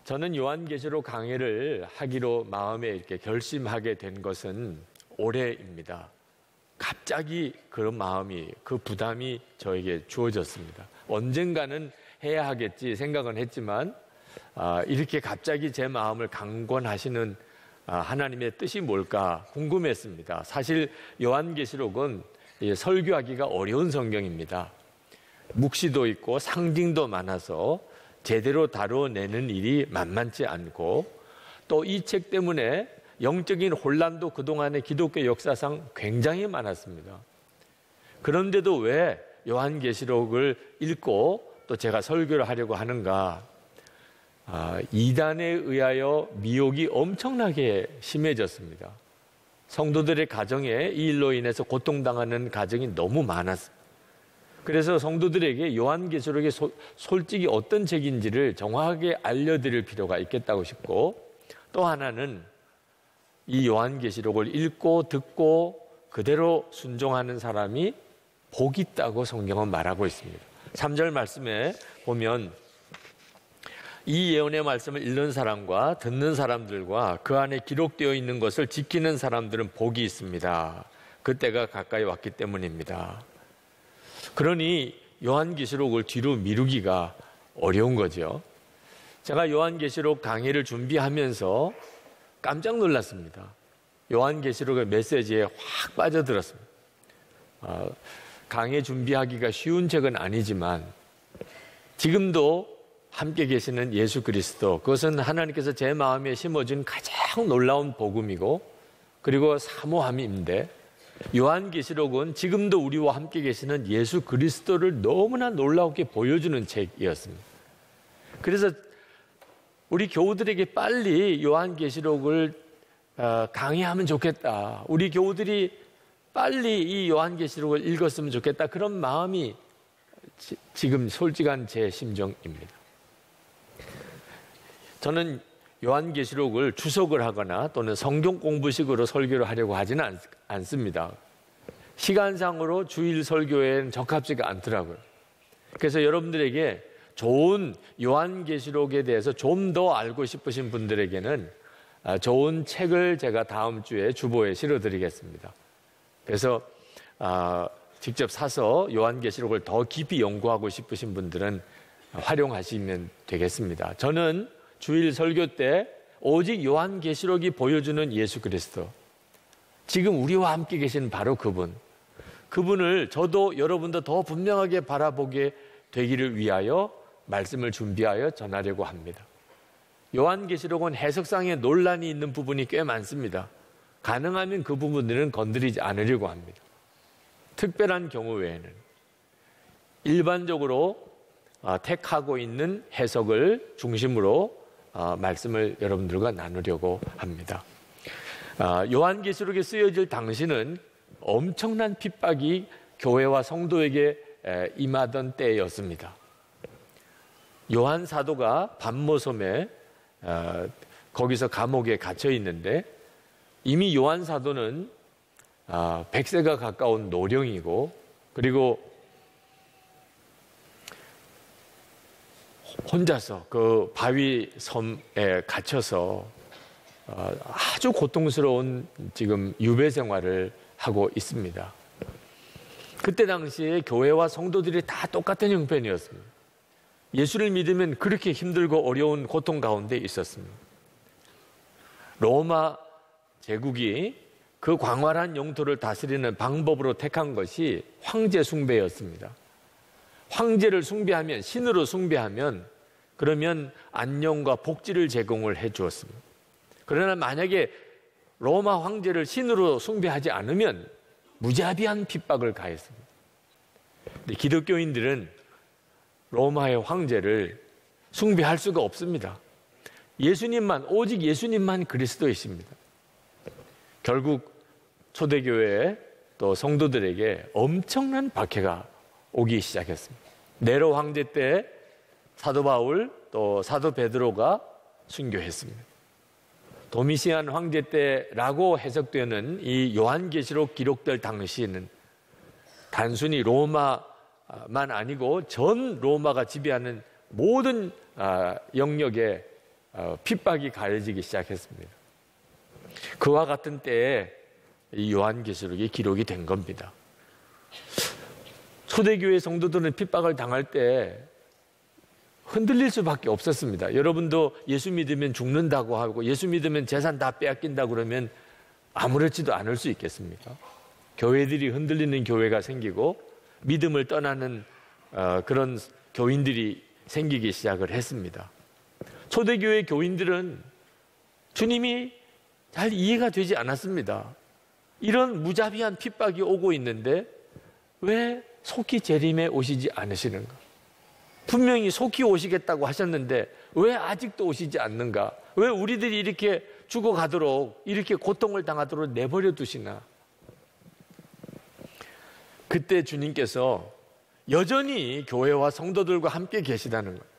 저는 요한계시록 강의를 하기로 마음에 이렇게 결심하게 된 것은 올해입니다. 갑자기 그런 마음이, 그 부담이 저에게 주어졌습니다. 언젠가는 해야 하겠지 생각은 했지만 이렇게 갑자기 제 마음을 강권하시는 하나님의 뜻이 뭘까 궁금했습니다. 사실 요한계시록은 설교하기가 어려운 성경입니다. 묵시도 있고 상징도 많아서 제대로 다뤄내는 일이 만만치 않고, 또 이 책 때문에 영적인 혼란도 그동안의 기독교 역사상 굉장히 많았습니다. 그런데도 왜 요한계시록을 읽고 또 제가 설교를 하려고 하는가? 이단에 의하여 미혹이 엄청나게 심해졌습니다. 성도들의 가정에 이 일로 인해서 고통당하는 가정이 너무 많았습니다. 그래서 성도들에게 요한계시록이 솔직히 어떤 책인지를 정확하게 알려드릴 필요가 있겠다고 싶고, 또 하나는 이 요한계시록을 읽고 듣고 그대로 순종하는 사람이 복이 있다고 성경은 말하고 있습니다. 3절 말씀에 보면 이 예언의 말씀을 읽는 사람과 듣는 사람들과 그 안에 기록되어 있는 것을 지키는 사람들은 복이 있습니다. 그때가 가까이 왔기 때문입니다. 그러니 요한계시록을 뒤로 미루기가 어려운 거죠. 제가 요한계시록 강의를 준비하면서 깜짝 놀랐습니다. 요한계시록의 메시지에 확 빠져들었습니다. 강의 준비하기가 쉬운 책은 아니지만 지금도 함께 계시는 예수 그리스도, 그것은 하나님께서 제 마음에 심어준 가장 놀라운 복음이고 그리고 사모함인데, 요한계시록은 지금도 우리와 함께 계시는 예수 그리스도를 너무나 놀랍게 보여주는 책이었습니다. 그래서 우리 교우들에게 빨리 요한계시록을 강의하면 좋겠다, 우리 교우들이 빨리 이 요한계시록을 읽었으면 좋겠다, 그런 마음이 지금 솔직한 제 심정입니다. 저는 요한계시록을 주석을 하거나 또는 성경 공부식으로 설교를 하려고 하지는 않습니다. 시간상으로 주일 설교에는 적합지가 않더라고요. 그래서 여러분들에게 좋은 요한계시록에 대해서 좀 더 알고 싶으신 분들에게는 좋은 책을 제가 다음 주에 주보에 실어드리겠습니다. 그래서 직접 사서 요한계시록을 더 깊이 연구하고 싶으신 분들은 활용하시면 되겠습니다. 저는 주일 설교 때 오직 요한계시록이 보여주는 예수 그리스도, 지금 우리와 함께 계신 바로 그분을 저도 여러분도 더 분명하게 바라보게 되기를 위하여 말씀을 준비하여 전하려고 합니다. 요한계시록은 해석상에 논란이 있는 부분이 꽤 많습니다. 가능하면 그 부분들은 건드리지 않으려고 합니다. 특별한 경우 외에는 일반적으로 택하고 있는 해석을 중심으로 말씀을 여러분들과 나누려고 합니다. 요한계시록에 쓰여질 당시는 엄청난 핍박이 교회와 성도에게 임하던 때였습니다. 요한 사도가 반모섬에 거기서 감옥에 갇혀 있는데, 이미 요한 사도는 100세가 가까운 노령이고, 그리고 혼자서 그 바위 섬에 갇혀서 아주 고통스러운 지금 유배 생활을 하고 있습니다. 그때 당시에 교회와 성도들이 다 똑같은 형편이었습니다. 예수를 믿으면 그렇게 힘들고 어려운 고통 가운데 있었습니다. 로마 제국이 그 광활한 영토를 다스리는 방법으로 택한 것이 황제 숭배였습니다. 황제를 숭배하면, 신으로 숭배하면 그러면 안녕과 복지를 제공을 해 주었습니다. 그러나 만약에 로마 황제를 신으로 숭배하지 않으면 무자비한 핍박을 가했습니다. 기독교인들은 로마의 황제를 숭배할 수가 없습니다. 예수님만, 오직 예수님만 그리스도이십니다. 결국 초대교회 또 성도들에게 엄청난 박해가 오기 시작했습니다. 네로 황제 때 사도 바울 또 사도 베드로가 순교했습니다. 도미시안 황제 때라고 해석되는 이 요한계시록 기록될 당시에는 단순히 로마만 아니고 전 로마가 지배하는 모든 영역에 핍박이 가해지기 시작했습니다. 그와 같은 때에 이 요한계시록이 기록이 된 겁니다. 초대교회 성도들은 핍박을 당할 때 흔들릴 수밖에 없었습니다. 여러분도 예수 믿으면 죽는다고 하고 예수 믿으면 재산 다 빼앗긴다 그러면 아무렇지도 않을 수 있겠습니까? 교회들이 흔들리는 교회가 생기고 믿음을 떠나는 그런 교인들이 생기기 시작을 했습니다. 초대교회 교인들은 주님이 잘 이해가 되지 않았습니다. 이런 무자비한 핍박이 오고 있는데 왜 속히 재림에 오시지 않으시는가? 분명히 속히 오시겠다고 하셨는데 왜 아직도 오시지 않는가? 왜 우리들이 이렇게 죽어가도록 이렇게 고통을 당하도록 내버려 두시나? 그때 주님께서 여전히 교회와 성도들과 함께 계시다는 거예요.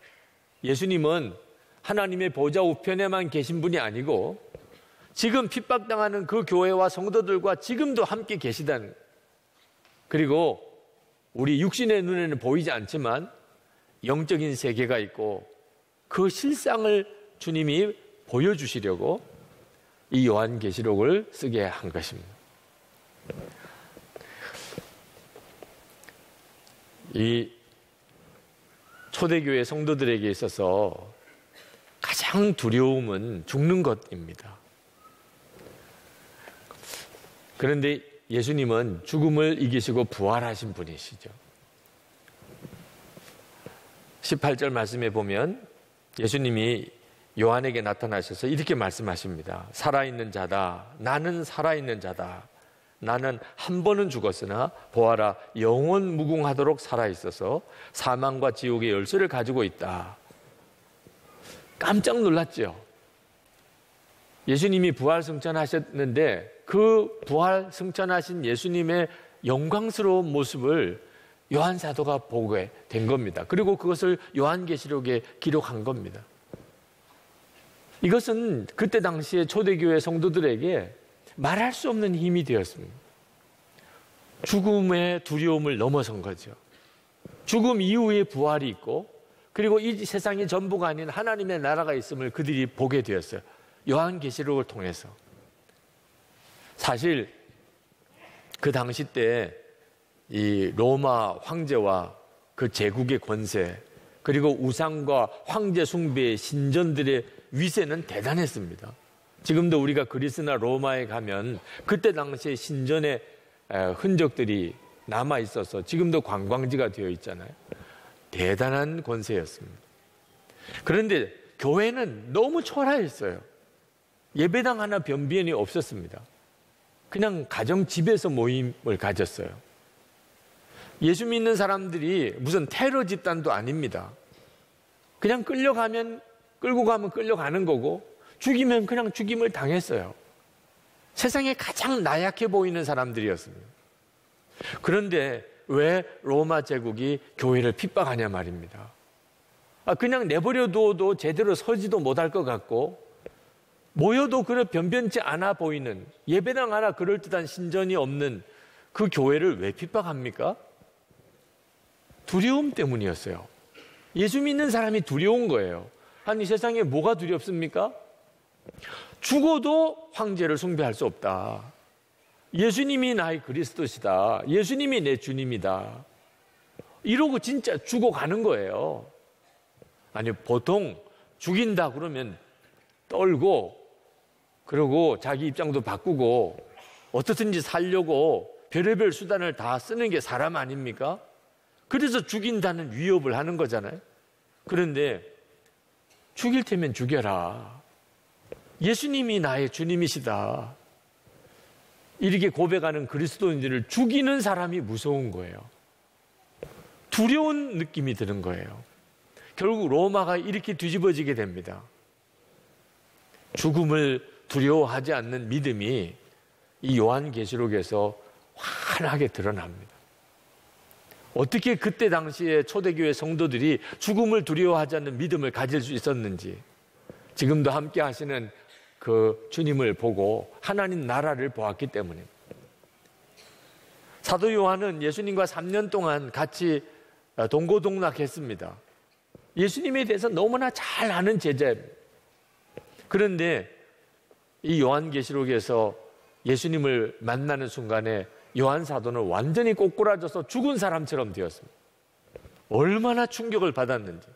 예수님은 하나님의 보좌 우편에만 계신 분이 아니고 지금 핍박당하는 그 교회와 성도들과 지금도 함께 계시다는 거예요. 그리고 우리 육신의 눈에는 보이지 않지만 영적인 세계가 있고 그 실상을 주님이 보여주시려고 이 요한계시록을 쓰게 한 것입니다. 이 초대교회 성도들에게 있어서 가장 두려움은 죽는 것입니다. 그런데 예수님은 죽음을 이기시고 부활하신 분이시죠. 18절 말씀에 보면 예수님이 요한에게 나타나셔서 이렇게 말씀하십니다. 살아있는 자다. 나는 살아있는 자다. 나는 한 번은 죽었으나 보아라 영원 무궁하도록 살아있어서 사망과 지옥의 열쇠를 가지고 있다. 깜짝 놀랐죠. 예수님이 부활 승천하셨는데 그 부활 승천하신 예수님의 영광스러운 모습을 요한 사도가 보게 된 겁니다. 그리고 그것을 요한계시록에 기록한 겁니다. 이것은 그때 당시에 초대교회 성도들에게 말할 수 없는 힘이 되었습니다. 죽음의 두려움을 넘어선 거죠. 죽음 이후에 부활이 있고 그리고 이 세상의 전부가 아닌 하나님의 나라가 있음을 그들이 보게 되었어요. 요한계시록을 통해서. 사실 그 당시 때 이 로마 황제와 그 제국의 권세 그리고 우상과 황제 숭배의 신전들의 위세는 대단했습니다. 지금도 우리가 그리스나 로마에 가면 그때 당시에 신전의 흔적들이 남아 있어서 지금도 관광지가 되어 있잖아요. 대단한 권세였습니다. 그런데 교회는 너무 초라했어요. 예배당 하나 변비엔이 없었습니다. 그냥 가정 집에서 모임을 가졌어요. 예수 믿는 사람들이 무슨 테러 집단도 아닙니다. 그냥 끌고 가면 끌려가는 거고 죽이면 그냥 죽임을 당했어요. 세상에 가장 나약해 보이는 사람들이었습니다. 그런데 왜 로마 제국이 교회를 핍박하냐 말입니다. 그냥 내버려 두어도 제대로 서지도 못할 것 같고 모여도 그런 변변치 않아 보이는 예배당 하나 그럴듯한 신전이 없는 그 교회를 왜 핍박합니까? 두려움 때문이었어요. 예수 믿는 사람이 두려운 거예요. 아니 세상에 뭐가 두렵습니까? 죽어도 황제를 숭배할 수 없다. 예수님이 나의 그리스도시다. 예수님이 내 주님이다. 이러고 진짜 죽어가는 거예요. 아니 보통 죽인다 그러면 떨고 그러고 자기 입장도 바꾸고 어떻든지 살려고 별의별 수단을 다 쓰는 게 사람 아닙니까? 그래서 죽인다는 위협을 하는 거잖아요. 그런데 죽일 테면 죽여라. 예수님이 나의 주님이시다. 이렇게 고백하는 그리스도인들을 죽이는 사람이 무서운 거예요. 두려운 느낌이 드는 거예요. 결국 로마가 이렇게 뒤집어지게 됩니다. 죽음을 두려워하지 않는 믿음이 이 요한계시록에서 환하게 드러납니다. 어떻게 그때 당시에 초대교회 성도들이 죽음을 두려워하지 않는 믿음을 가질 수 있었는지 지금도 함께 하시는 그 주님을 보고 하나님 나라를 보았기 때문입니다. 사도 요한은 예수님과 3년 동안 같이 동고동락했습니다. 예수님에 대해서 너무나 잘 아는 제자입니다. 그런데 이 요한계시록에서 예수님을 만나는 순간에 요한 사도는 완전히 꼬꾸라져서 죽은 사람처럼 되었습니다. 얼마나 충격을 받았는지.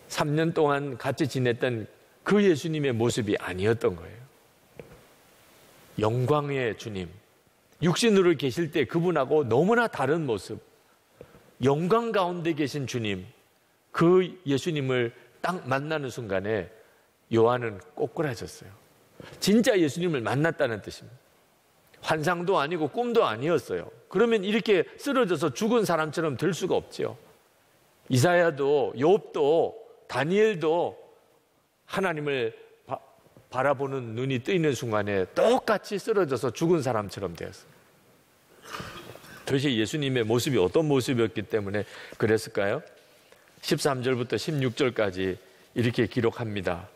3년 동안 같이 지냈던 그 예수님의 모습이 아니었던 거예요. 영광의 주님, 육신으로 계실 때 그분하고 너무나 다른 모습, 영광 가운데 계신 주님, 그 예수님을 딱 만나는 순간에 요한은 꼬꾸라졌어요. 진짜 예수님을 만났다는 뜻입니다. 환상도 아니고 꿈도 아니었어요. 그러면 이렇게 쓰러져서 죽은 사람처럼 될 수가 없죠. 이사야도 욥도 다니엘도 하나님을 바라보는 눈이 뜨이는 순간에 똑같이 쓰러져서 죽은 사람처럼 되었어요. 도대체 예수님의 모습이 어떤 모습이었기 때문에 그랬을까요? 13절부터 16절까지 이렇게 기록합니다.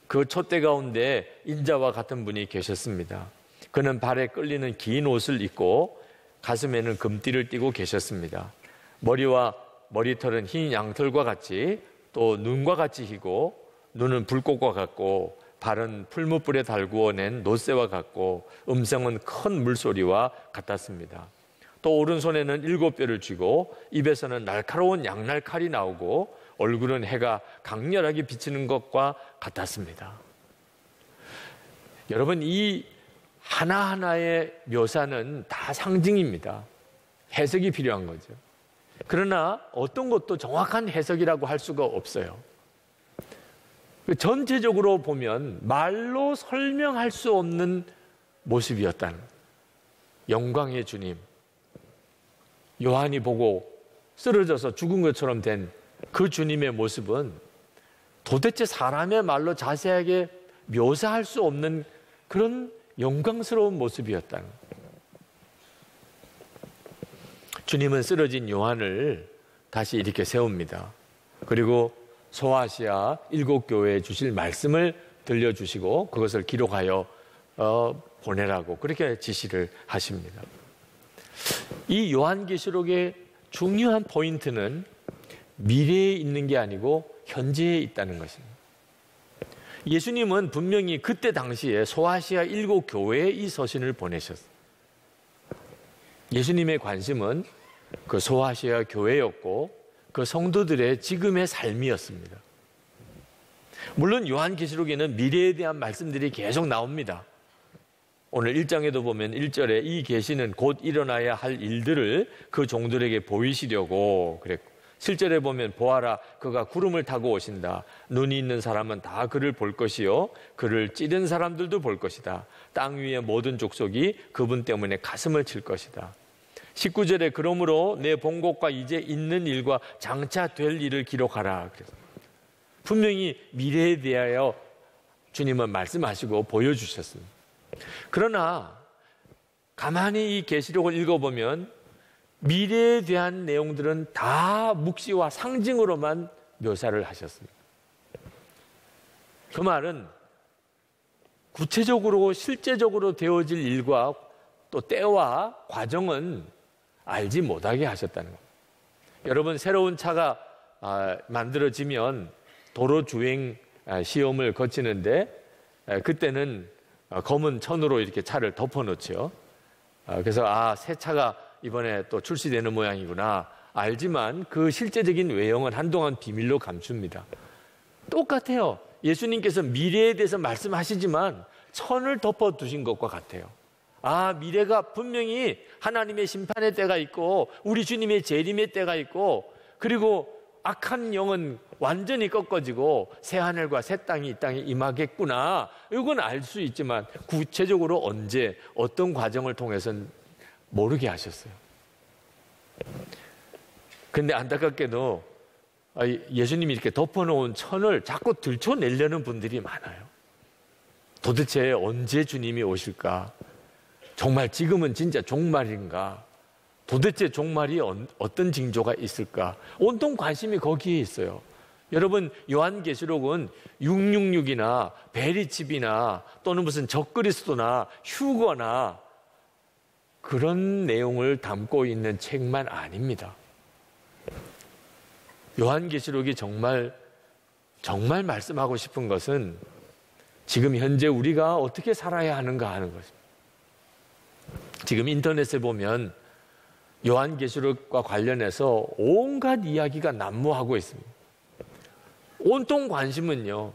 그 촛대 가운데 인자와 같은 분이 계셨습니다. 그는 발에 끌리는 긴 옷을 입고 가슴에는 금띠를 띠고 계셨습니다. 머리와 머리털은 흰 양털과 같이 또 눈과 같이 희고 눈은 불꽃과 같고 발은 풀무불에 달구어 낸 노새와 같고 음성은 큰 물소리와 같았습니다. 또 오른손에는 7뼈를 쥐고 입에서는 날카로운 양날칼이 나오고 얼굴은 해가 강렬하게 비치는 것과 같았습니다. 여러분, 이 하나하나의 묘사는 다 상징입니다. 해석이 필요한 거죠. 그러나 어떤 것도 정확한 해석이라고 할 수가 없어요. 전체적으로 보면 말로 설명할 수 없는 모습이었다는 거예요. 영광의 주님, 요한이 보고 쓰러져서 죽은 것처럼 된 그 주님의 모습은 도대체 사람의 말로 자세하게 묘사할 수 없는 그런 영광스러운 모습이었다는 거예요. 주님은 쓰러진 요한을 다시 이렇게 세웁니다. 그리고 소아시아 7교회에 주실 말씀을 들려주시고 그것을 기록하여 보내라고 그렇게 지시를 하십니다. 이 요한계시록의 중요한 포인트는 미래에 있는 게 아니고 현재에 있다는 것입니다. 예수님은 분명히 그때 당시에 소아시아 7교회에 이 서신을 보내셨어요. 예수님의 관심은 그 소아시아 교회였고 그 성도들의 지금의 삶이었습니다. 물론 요한계시록에는 미래에 대한 말씀들이 계속 나옵니다. 오늘 1장에도 보면 1절에 이 계시는 곧 일어나야 할 일들을 그 종들에게 보이시려고 그랬고, 7절에 보면 보아라 그가 구름을 타고 오신다. 눈이 있는 사람은 다 그를 볼 것이요 그를 찌른 사람들도 볼 것이다. 땅 위의 모든 족속이 그분 때문에 가슴을 칠 것이다. 19절에 그러므로 내 본 것과 이제 있는 일과 장차 될 일을 기록하라. 그래서 분명히 미래에 대하여 주님은 말씀하시고 보여주셨습니다. 그러나 가만히 이 계시록을 읽어보면 미래에 대한 내용들은 다 묵시와 상징으로만 묘사를 하셨습니다. 그 말은 구체적으로 실제적으로 되어질 일과 또 때와 과정은 알지 못하게 하셨다는 겁니다. 여러분, 새로운 차가 만들어지면 도로 주행 시험을 거치는데 그때는 검은 천으로 이렇게 차를 덮어놓죠. 그래서 새 차가 이번에 또 출시되는 모양이구나 알지만 그 실제적인 외형은 한동안 비밀로 감춥니다. 똑같아요. 예수님께서 미래에 대해서 말씀하시지만 천을 덮어두신 것과 같아요. 미래가 분명히 하나님의 심판의 때가 있고 우리 주님의 재림의 때가 있고 그리고 악한 영은 완전히 꺾어지고 새 하늘과 새 땅이 이 땅에 임하겠구나. 이건 알 수 있지만 구체적으로 언제 어떤 과정을 통해서는 모르게 하셨어요. 그런데 안타깝게도 예수님이 이렇게 덮어놓은 천을 자꾸 들춰내려는 분들이 많아요. 도대체 언제 주님이 오실까? 정말 지금은 진짜 종말인가? 도대체 종말이 어떤 징조가 있을까? 온통 관심이 거기에 있어요. 여러분, 요한계시록은 666이나 베리칩이나 또는 무슨 적그리스도나 휴거나 그런 내용을 담고 있는 책만 아닙니다. 요한계시록이 정말 정말 말씀하고 싶은 것은 지금 현재 우리가 어떻게 살아야 하는가 하는 것입니다. 지금 인터넷에 보면 요한계시록과 관련해서 온갖 이야기가 난무하고 있습니다. 온통 관심은요,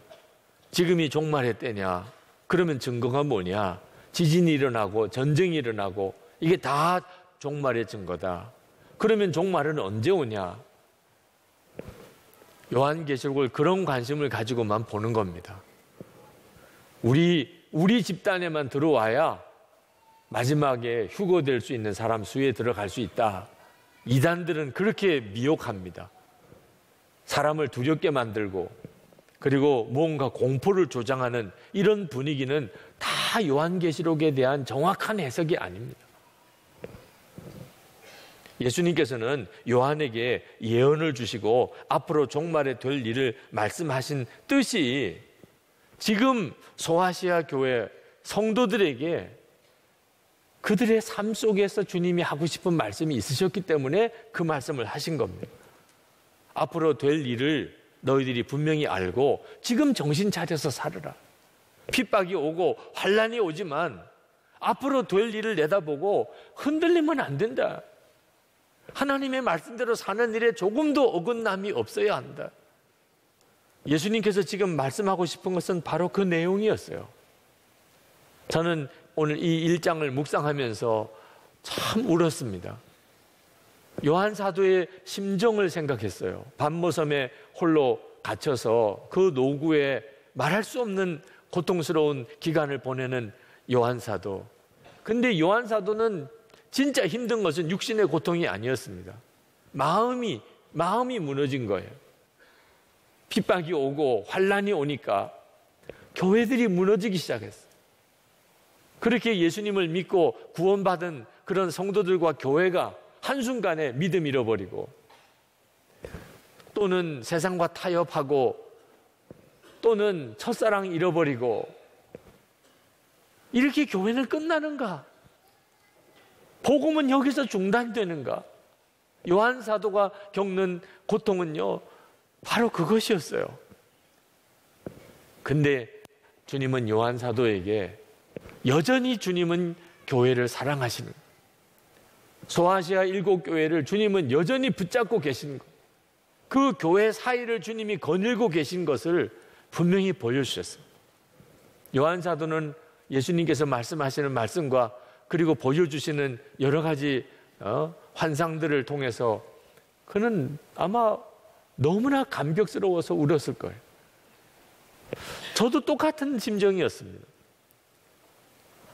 지금이 종말의 때냐, 그러면 증거가 뭐냐, 지진이 일어나고 전쟁이 일어나고 이게 다 종말의 증거다. 그러면 종말은 언제 오냐? 요한계시록을 그런 관심을 가지고만 보는 겁니다. 우리 집단에만 들어와야 마지막에 휴거될 수 있는 사람 수에 들어갈 수 있다. 이단들은 그렇게 미혹합니다. 사람을 두렵게 만들고 그리고 뭔가 공포를 조장하는 이런 분위기는 다 요한계시록에 대한 정확한 해석이 아닙니다. 예수님께서는 요한에게 예언을 주시고 앞으로 종말에 될 일을 말씀하신 뜻이 지금 소아시아 교회 성도들에게 그들의 삶 속에서 주님이 하고 싶은 말씀이 있으셨기 때문에 그 말씀을 하신 겁니다. 앞으로 될 일을 너희들이 분명히 알고 지금 정신 차려서 살으라. 핍박이 오고 환난이 오지만 앞으로 될 일을 내다보고 흔들리면 안 된다. 하나님의 말씀대로 사는 일에 조금도 어긋남이 없어야 한다. 예수님께서 지금 말씀하고 싶은 것은 바로 그 내용이었어요. 저는 오늘 이 1장을 묵상하면서 참 울었습니다. 요한 사도의 심정을 생각했어요. 반모섬에 홀로 갇혀서 그 노구에 말할 수 없는 고통스러운 기간을 보내는 요한 사도. 근데 요한 사도는 진짜 힘든 것은 육신의 고통이 아니었습니다. 마음이 무너진 거예요. 핍박이 오고 환난이 오니까 교회들이 무너지기 시작했어요. 그렇게 예수님을 믿고 구원받은 그런 성도들과 교회가 한순간에 믿음 잃어버리고 또는 세상과 타협하고 또는 첫사랑 잃어버리고 이렇게 교회는 끝나는가? 복음은 여기서 중단되는가? 요한 사도가 겪는 고통은요, 바로 그것이었어요. 근데 주님은 요한 사도에게 여전히 주님은 교회를 사랑하시는 거예요. 소아시아 7교회를 주님은 여전히 붙잡고 계신 거예요. 그 교회 사이를 주님이 거닐고 계신 것을 분명히 보여주셨어요. 요한 사도는 예수님께서 말씀하시는 말씀과 그리고 보여주시는 여러 가지 환상들을 통해서 그는 아마 너무나 감격스러워서 울었을 거예요. 저도 똑같은 심정이었습니다.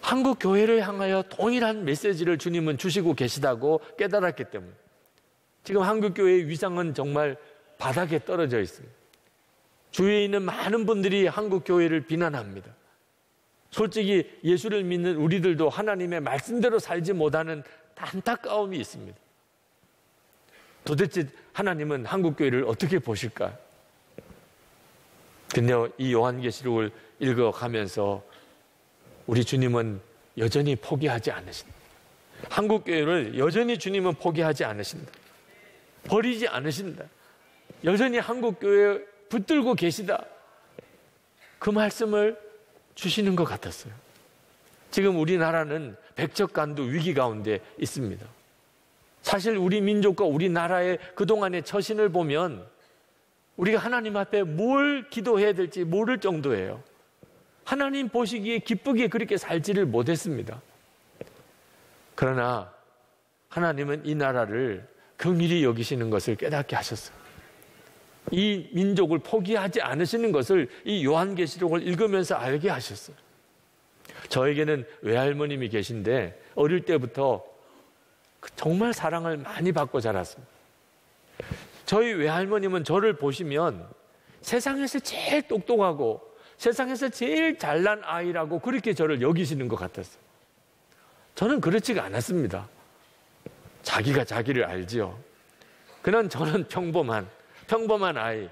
한국 교회를 향하여 동일한 메시지를 주님은 주시고 계시다고 깨달았기 때문에 지금 한국 교회의 위상은 정말 바닥에 떨어져 있습니다. 주위에 있는 많은 분들이 한국 교회를 비난합니다. 솔직히 예수를 믿는 우리들도 하나님의 말씀대로 살지 못하는 안타까움이 있습니다. 도대체 하나님은 한국 교회를 어떻게 보실까? 근데 이 요한계시록을 읽어가면서 우리 주님은 여전히 포기하지 않으신다. 한국 교회를 여전히 주님은 포기하지 않으신다. 버리지 않으신다. 여전히 한국 교회에 붙들고 계시다. 그 말씀을 주시는 것 같았어요. 지금 우리나라는 백척간두 위기 가운데 있습니다. 사실 우리 민족과 우리나라의 그동안의 처신을 보면 우리가 하나님 앞에 뭘 기도해야 될지 모를 정도예요. 하나님 보시기에 기쁘게 그렇게 살지를 못했습니다. 그러나 하나님은 이 나라를 긍휼히 여기시는 것을 깨닫게 하셨어요. 이 민족을 포기하지 않으시는 것을 이 요한계시록을 읽으면서 알게 하셨어요. 저에게는 외할머님이 계신데 어릴 때부터 정말 사랑을 많이 받고 자랐습니다. 저희 외할머님은 저를 보시면 세상에서 제일 똑똑하고 세상에서 제일 잘난 아이라고 그렇게 저를 여기시는 것 같았어요. 저는 그렇지가 않았습니다. 자기가 자기를 알지요. 그냥 저는 평범한 아이,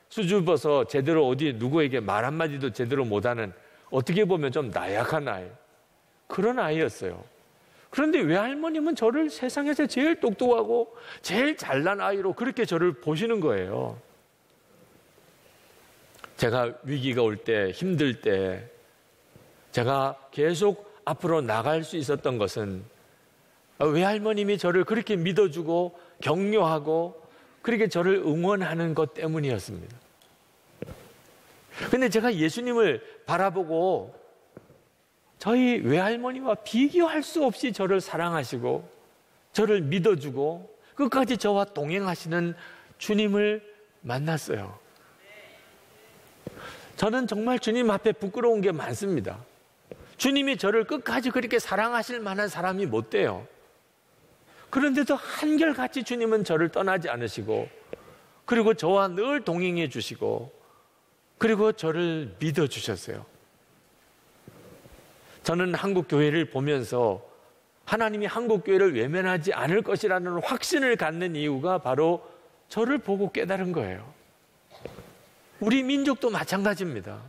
수줍어서 제대로 어디 누구에게 말 한마디도 제대로 못하는 어떻게 보면 좀 나약한 아이, 그런 아이였어요. 그런데 외할머님은 저를 세상에서 제일 똑똑하고 제일 잘난 아이로 그렇게 저를 보시는 거예요. 제가 위기가 올 때, 힘들 때 제가 계속 앞으로 나갈 수 있었던 것은 외할머님이 저를 그렇게 믿어주고 격려하고 그렇게 저를 응원하는 것 때문이었습니다. 근데 제가 예수님을 바라보고 저희 외할머니와 비교할 수 없이 저를 사랑하시고 저를 믿어주고 끝까지 저와 동행하시는 주님을 만났어요. 저는 정말 주님 앞에 부끄러운 게 많습니다. 주님이 저를 끝까지 그렇게 사랑하실 만한 사람이 못 돼요. 그런데도 한결같이 주님은 저를 떠나지 않으시고 그리고 저와 늘 동행해 주시고 그리고 저를 믿어주셨어요. 저는 한국교회를 보면서 하나님이 한국교회를 외면하지 않을 것이라는 확신을 갖는 이유가 바로 저를 보고 깨달은 거예요. 우리 민족도 마찬가지입니다.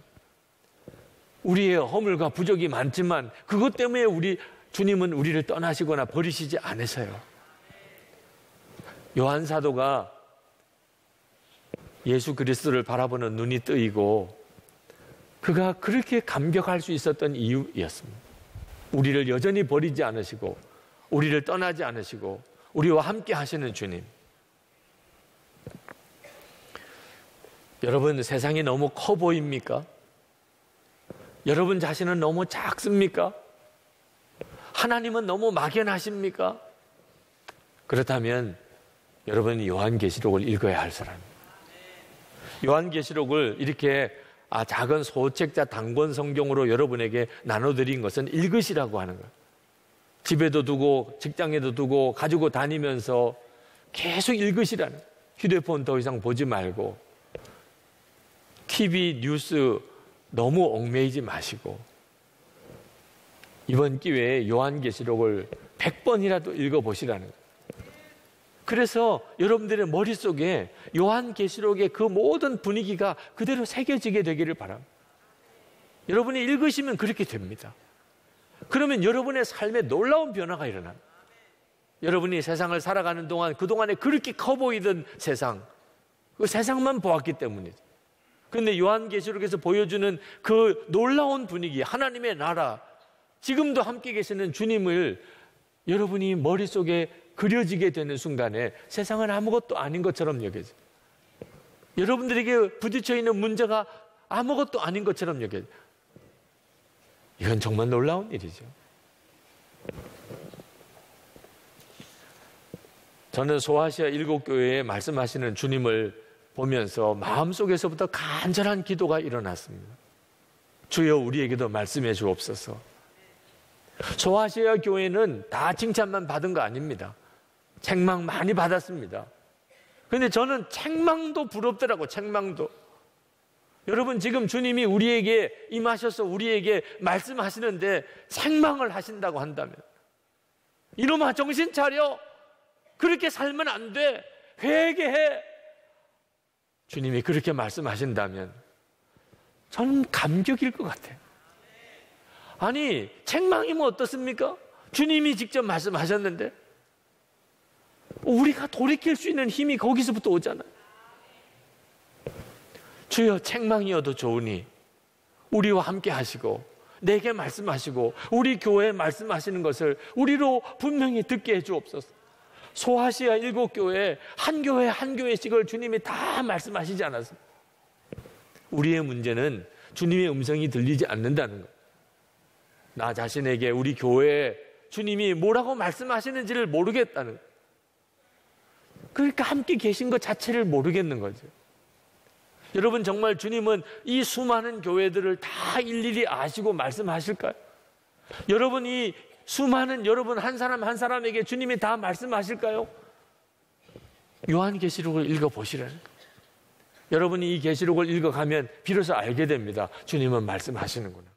우리의 허물과 부족이 많지만 그것 때문에 주님은 우리를 떠나시거나 버리시지 않으세요. 요한 사도가 예수 그리스도를 바라보는 눈이 뜨이고 그가 그렇게 감격할 수 있었던 이유였습니다. 우리를 여전히 버리지 않으시고 우리를 떠나지 않으시고 우리와 함께 하시는 주님. 여러분, 세상이 너무 커 보입니까? 여러분 자신은 너무 작습니까? 하나님은 너무 막연하십니까? 그렇다면 여러분이 요한계시록을 읽어야 할 사람입니다. 요한계시록을 이렇게 작은 소책자 단권 성경으로 여러분에게 나눠드린 것은 읽으시라고 하는 거예요. 집에도 두고 직장에도 두고 가지고 다니면서 계속 읽으시라는 거예요. 휴대폰 더 이상 보지 말고 TV 뉴스 너무 얽매이지 마시고 이번 기회에 요한계시록을 100번이라도 읽어보시라는 거예요. 그래서 여러분들의 머릿속에 요한계시록의 그 모든 분위기가 그대로 새겨지게 되기를 바랍니다. 여러분이 읽으시면 그렇게 됩니다. 그러면 여러분의 삶에 놀라운 변화가 일어납니다. 여러분이 세상을 살아가는 동안 그동안에 그렇게 커 보이던 세상, 그 세상만 보았기 때문이죠. 그런데 요한계시록에서 보여주는 그 놀라운 분위기, 하나님의 나라, 지금도 함께 계시는 주님을 여러분이 머릿속에 그려지게 되는 순간에 세상은 아무것도 아닌 것처럼 여겨져요. 여러분들에게 부딪혀 있는 문제가 아무것도 아닌 것처럼 여겨져요. 이건 정말 놀라운 일이죠. 저는 소아시아 7교회에 말씀하시는 주님을 보면서 마음속에서부터 간절한 기도가 일어났습니다. 주여 우리에게도 말씀해 주옵소서. 소아시아 교회는 다 칭찬만 받은 거 아닙니다. 책망 많이 받았습니다. 그런데 저는 책망도 부럽더라고. 책망도. 여러분, 지금 주님이 우리에게 임하셔서 우리에게 말씀하시는데 책망을 하신다고 한다면, 이놈아 정신 차려, 그렇게 살면 안 돼, 회개해, 주님이 그렇게 말씀하신다면 저는 감격일 것 같아요. 아니, 책망이면 어떻습니까? 주님이 직접 말씀하셨는데 우리가 돌이킬 수 있는 힘이 거기서부터 오잖아요. 주여, 책망이어도 좋으니 우리와 함께 하시고 내게 말씀하시고 우리 교회에 말씀하시는 것을 우리로 분명히 듣게 해주옵소서. 소아시아 7교회 한 교회 한 교회씩을 주님이 다 말씀하시지 않았습니다. 우리의 문제는 주님의 음성이 들리지 않는다는 것. 나 자신에게 우리 교회에 주님이 뭐라고 말씀하시는지를 모르겠다는 것. 그러니까 함께 계신 것 자체를 모르겠는 거죠. 여러분, 정말 주님은 이 수많은 교회들을 다 일일이 아시고 말씀하실까요? 여러분이 수많은 여러분 한 사람 한 사람에게 주님이 다 말씀하실까요? 요한계시록을 읽어보시라는 거예요. 여러분이 이 계시록을 읽어가면 비로소 알게 됩니다. 주님은 말씀하시는구나.